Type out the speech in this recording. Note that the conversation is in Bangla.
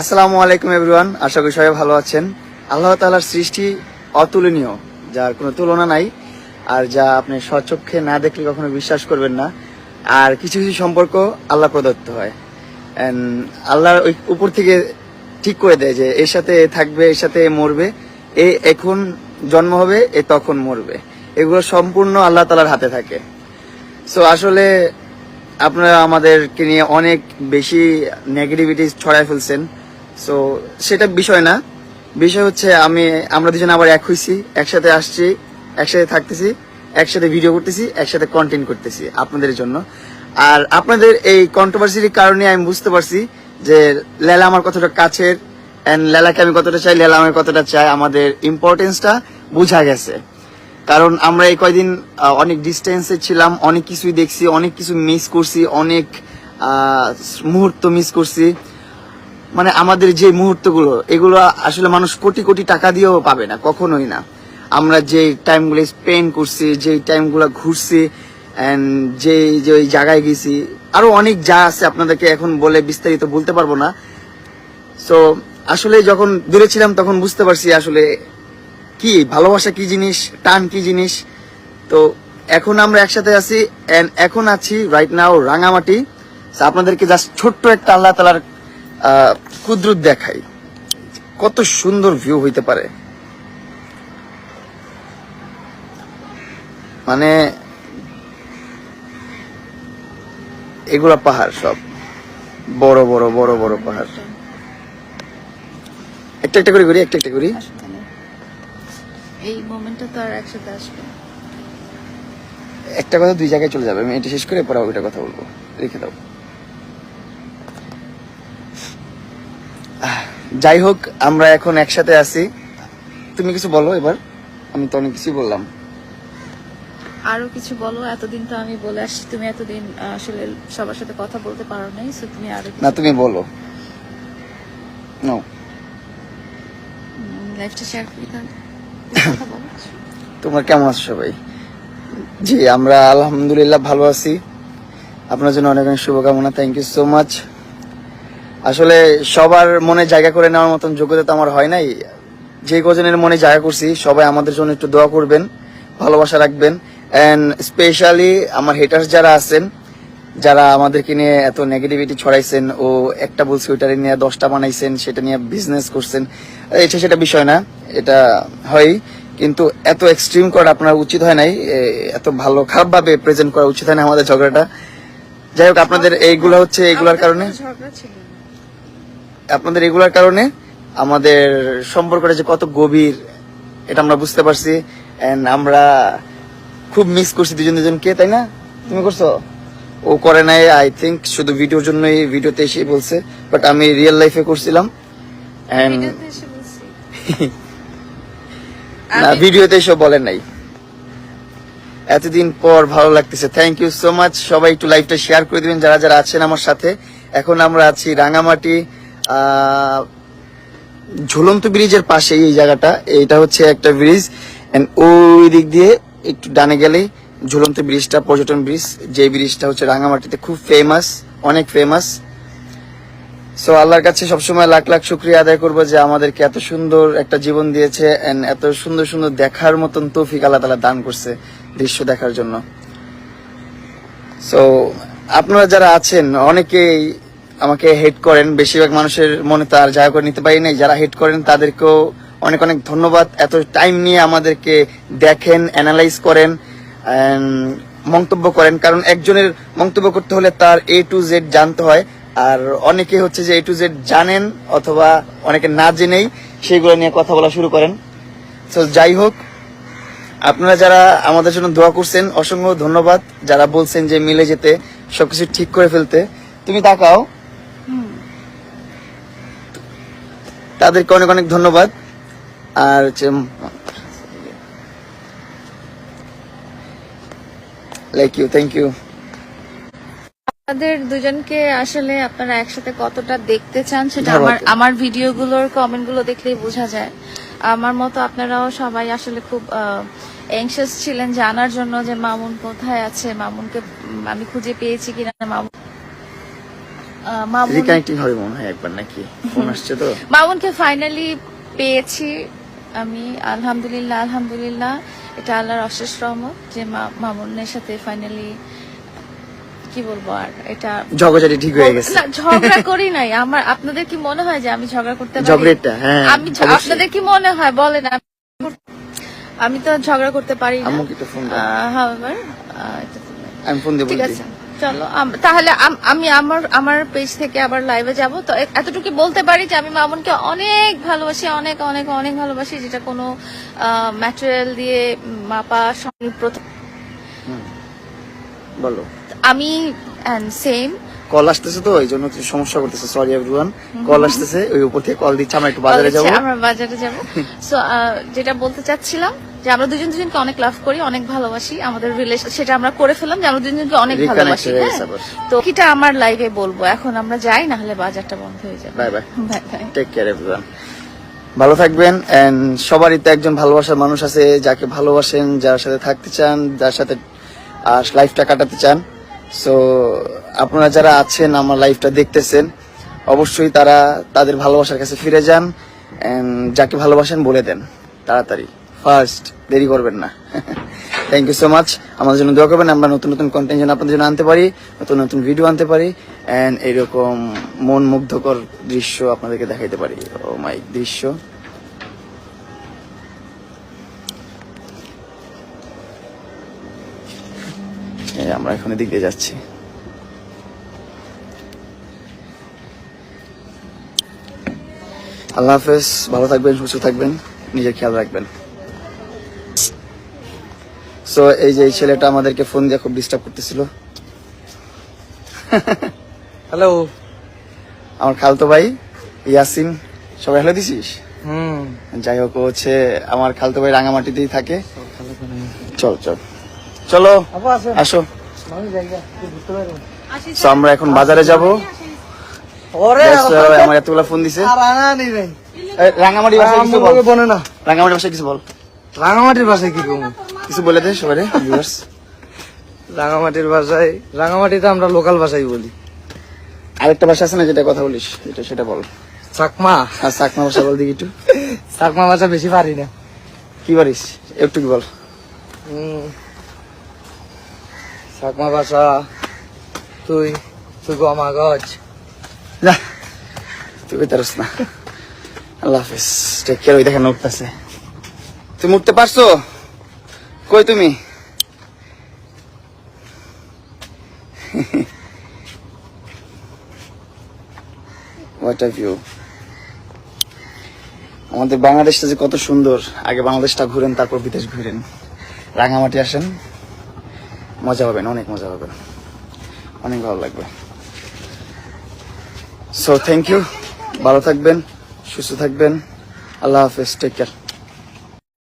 আসসালামু আলাইকুম এভরিওয়ান, আশা করি সবাই ভালো আছেন। আল্লাহ তাআলার সৃষ্টি অতুলনীয়, যার কোনো তুলনা নাই। আর যা আপনি স্বচক্ষে না দেখলে কখনো বিশ্বাস করবেন না। আর কিছু কিছু সম্পর্ক আল্লাহ প্রদত্ত হয়, আল্লাহর ওই উপর থেকে ঠিক করে দেয় যে এর সাথে থাকবে, এর সাথে মরবে, এ এখন জন্ম হবে, এ তখন মরবে। এগুলো সম্পূর্ণ আল্লাহ তাআলার হাতে থাকে। সো আসলে আপনারা আমাদেরকে নিয়ে অনেক বেশি নেগেটিভিটি ছড়ায় ফেলছেন। সো সেটা বিষয় না, বিষয় হচ্ছে আমরা দুজন আবার এক হইছি, একসাথে আসছি, একসাথে থাকতেছি, একসাথে ভিডিও করতেছি, একসাথে কন্টেন্ট করতেছি আপনাদের জন্য। আর আপনাদের এই কন্ট্রোভার্সির কারণে আমি বুঝতে পারছি যে লেলা আমার কতটা কাছের, এন্ড লেলাকে আমি কতটা চাই, লেলা আমার কতটা চাই। আমাদের ইম্পর্টেন্সটা বোঝা গেছে, কারণ আমরা এই কয়দিন অনেক ডিস্টেন্সে ছিলাম, অনেক কিছুই দেখছি, অনেক কিছু মিস করছি, অনেক মুহূর্ত মিস করছি। মানে আমাদের যে মুহূর্তগুলো, এগুলো আসলে মানুষ কোটি কোটি টাকা দিয়েও পাবে না, কখনোই না। আমরা যে টাইমগুলো স্পেন্ড করছি, যে টাইমগুলো ঘুরছি, এন্ড যে যে ওই জায়গায় গেছি, আরো অনেক যা আছে আপনাদেরকে এখন বলে বিস্তারিত বলতে পারবো না। সো আসলে যখন দূরে ছিলাম তখন বুঝতে পারছি আসলে কি ভালোবাসা কি জিনিস, টান কি জিনিস। তো এখন আমরা একসাথে আছি, এন্ড এখন আছি রাইট নাও রাঙামাটি। আপনাদেরকে জাস্ট ছোট্ট একটা আল্লাহ তাআলার কুদরত দেখাই, কত সুন্দর ভিউ হইতে পারে। মানে এগুলা পাহাড়, সব বড় বড় বড় বড় পাহাড়। একটা একটা করে করি, একটা একটা করি। এই মোমেন্টটা তো আর একসাথে আসবে। একটা কথা দুই জায়গায় চলে যাবে, আমি এটা শেষ করে পরে ওইটা কথা বলবো, রেখে দাও। যাই হোক, আমরা এখন একসাথে আছি। তুমি কিছু বলো এবার, আমি তো অনেক কিছুই বললাম। আরো কিছু বলো, এতদিন তো আমি বলে আসছি, তুমি এতদিন আসলে সবার সাথে কথা বলতে পারো নাই, সো তুমি আরো না তুমি বলো। নো, লাইফটা শেয়ার করি তাহলে। কথা বলো। তোমরা কেমন আছো সবাই? জি, আমরা আলহামদুলিল্লাহ ভালো আছি। আপনার জন্য অনেক অনেক শুভকামনা, থ্যাংক ইউ সো মাচ। আসলে সবার মনে জায়গা করে নেওয়ার মতন যোগ্যতা তো আমার হয় নাই। যে কজনের মনে জায়গা করছি, সবাই আমাদের জন্য একটু দোয়া করবেন, ভালোবাসা রাখবেন। এন্ড স্পেশালি আমার হেটার্স যারা আছেন, যারা আমাদেরকে নিয়ে এত নেগেটিভিটি ছড়াইছেন, ও একটা বলছে ওইটা নিয়ে 10টা বানাইছেন, সেটা নিয়ে বিজনেস করছেন, এটা সেটা বিষয় না, এটা হয়, কিন্তু এত এক্সট্রিম করা আপনার উচিত হয় নাই, এত ভালো খারাপ ভাবে প্রেজেন্ট করা উচিত হয় না আমাদের ঝগড়াটা। যাই হোক, আপনাদের এইগুলো হচ্ছে এগুলার কারণে, আপনাদের এগুলার কারণে আমাদের সম্পর্কটা যে কত গভীর এটা আমরা বুঝতে পারছি। এন্ড আমরা খুব মিস করছি দুজন দুজনকে, তাই না? তুমি করছো? ও করে নাই, আই থিঙ্ক শুধু ভিডিওর জন্যই ভিডিওতে এসে বলছে, বাট আমি রিয়েল লাইফে করছিলাম। না, ভিডিওতে এসব বলেন নাই। এতদিন পর ভালো লাগতেছে, থ্যাংক ইউ সো মাচ। সবাই একটু লাইভটা শেয়ার করে দিবেন যারা যারা আছেন আমার সাথে। এখন আমরা আছি রাঙামাটি ঝুলন্ত ব্রিজের পাশে। এই জায়গাটা, এটা হচ্ছে একটা ব্রিজ, এন্ড ওই দিক দিয়ে একটু ডানে গেলেই ঝুলন্ত ব্রিজটা, পর্যটন ব্রিজ। যে ব্রিজটা হচ্ছে রাঙামাটিতে খুব ফেমাস, অনেক ফেমাস। সো আল্লাহর কাছে সবসময় লাখ লাখ শুকরিয়া আদায় করবো যে আমাদেরকে এত সুন্দর একটা জীবন দিয়েছে, এন্ড এত সুন্দর সুন্দর দেখার মতন তৌফিক আল্লাহ তাআলা দান করছে দৃশ্য দেখার জন্য। সো আপনারা যারা আছেন, অনেকেই আমাকে হেট করেন, বেশিরভাগ মানুষের মনে তো আর জায়গা করে নিতে পারি নাই। যারা হেট করেন তাদেরকেও অনেক অনেক ধন্যবাদ। এত টাইম নিয়ে আমাদেরকে দেখেন, অ্যানালাইজ করেন, মন্তব্য করেন, কারণ একজনের মন্তব্য করতে হলে তার A to Z জানতে হয়। আর অনেকে হচ্ছে যে A to Z জানেন, অথবা অনেকে না জেনেই সেগুলো নিয়ে কথা বলা শুরু করেন। তো যাই হোক, আপনারা যারা আমাদের জন্য দোয়া করছেন, অসংখ্য ধন্যবাদ। যারা বলছেন যে মিলে যেতে, সবকিছু ঠিক করে ফেলতে, তুমি তাকাও, তাদেরকে অনেক অনেক ধন্যবাদ। আর লাইক ইউ, থ্যাংক ইউ। আমাদের দুজনকে আসলে আপনারা একসাথে কতটা দেখতে চান সেটা আমার ভিডিওগুলোর কমেন্টগুলো দেখলেই বোঝা যায়। আমার মতো আপনারাও সবাই আসলে খুব অ্যাংশাস ছিলেন জানার জন্য যে মামুন কোথায় আছে, মামুনকে আমি খুঁজে পেয়েছি কিনা। মামুন মামুন রিকানেক্টিং হবে মনে হয় একবার নাকি, ফোন আসছে তো। মামুনকে ফাইনালি পেয়েছি আমি, আলহামদুলিল্লাহ আলহামদুলিল্লাহ। এটা আল্লাহর অশেষ রহমত যে মামুনের সাথে ফাইনালি, কি বলবো আর, এটা ঝগড়াঝাটি ঠিক হয়ে গেছে। না, ঝগড়া করি নাই। আমার, আপনাদের কি মনে হয় যে আমি ঝগড়া করতে পারি? ঝগড়াটা, হ্যাঁ, আমি, আপনাদের কি মনে হয় বলেন? আমি তো ঝগড়া করতে পারি না। আম্মুকে তো ফোন দাও। However, আমি ফোন দেব। ঠিক আছে, চলো তাহলে আমি আমার পেজ থেকে আবার লাইভে যাব। তো এতটুকু বলতে পারি যে আমি মামুনকে অনেক ভালোবাসি, অনেক অনেক অনেক ভালোবাসি, যেটা কোনো ম্যাটেরিয়াল দিয়ে মাপা প্রথম। বলো। আমি সেম কল আসতেছে তো এই জন্য একটু সমস্যা করতেছে, সরি এভরিওয়ান। কল আসতেছে, ওই উপর থেকে কল দিচ্ছে, আমরা একটু বাজারে যাব। আমরা বাজারে যাব। সো যেটা বলতে চাচ্ছিলাম যে আমরা দুজনকে অনেক লাভ করি, অনেক ভালোবাসি, আমাদের রিলেশন সেটা আমরা করে ফেললাম যে আমরা দুজনকে অনেক ভালোবাসি। তো কিটা আমার লাইভে বলবো, এখন আমরা যাই, না হলে বাজারটা বন্ধ হয়ে যাবে। Bye bye, bye bye, take care everyone, ভালো থাকবেন। এন্ড সবারই তো একজন ভালোবাসার মানুষ আছে, যাকে ভালোবাসেন, যার সাথে থাকতে চান, যার সাথে লাইফটা কাটাতে চান। সো আপনারা যারা আছেন আমার লাইফটা দেখতেছেন, অবশ্যই তারা তাদের ভালোবাসার কাছে ফিরে যান। যাকে ভালোবাসেন বলে দেন তাড়াতাড়ি, ফার্স্ট, দেরি করবেন না। Thank you so much. আমাদের জন্য দোয়া করবেন, আমরা নতুন নতুন কন্টেন্ট যেন আপনাদের জন্য আনতে পারি, নতুন নতুন ভিডিও আনতে পারি, এন্ড এরকম মন মুগ্ধকর দৃশ্য আপনাদেরকে দেখাইতে পারি। ও মাই দৃশ্য, আমরা এখন এদিক দিয়ে যাচ্ছি। আল্লাহ হাফেজ, ভালো থাকবেন, সুস্থ থাকবেন, নিজের খেয়াল রাখবেন। সো এই যে এই ছেলেটা আমাদেরকে ফোন দিয়ে খুব ডিস্টার্ব করতেছিল। হ্যালো, আমার খালতো ভাই ইয়াসিন, সবাই হ্যালো দিছিস? যাই হোক, ও হচ্ছে আমার খালতো ভাই, রাঙামাটিতেই থাকে। চল চল চলো, আসো। So, আমরা এখন বাজারে যাব। আমার এতগুলা ফোন দিছে। রাঙামাটি ভাষায় কিছু বল। রাঙামাটি ভাষায় কিছু বল। রাঙামাটির ভাষায় কি কম? কিছু বলে দে সবাই। রাঙামাটির ভাষায়, রাঙামাটিতে আমরা লোকাল ভাষাই বলি। আরেকটা ভাষা আছে না যেটা কথা বলিস, সেটা বল। চাকমা। আর চাকমা ভাষা বল দেখি একটু। চাকমা ভাষা বেশি পারি না। কি পারিস একটু কি বল। চাকমা ভাষা, তুই গমা গজ। না, তুই পারস না। আল্লাহ হাফেজ, টেক কেয়ার। ওই দেখেন উঠতেছে। তুমি উঠতে পারছো? কই তুমি? What a view. আমাদের বাংলাদেশটা যে কত সুন্দর। আগে বাংলাদেশটা ঘুরেন, তারপর বিদেশ ঘুরেন। রাঙামাটি আসেন, মজা পাবেন, অনেক মজা পাবেন, অনেক ভালো লাগবে। সো থ্যাংক ইউ, ভালো থাকবেন, সুস্থ থাকবেন। আল্লাহ হাফেজ, টেক কেয়ার।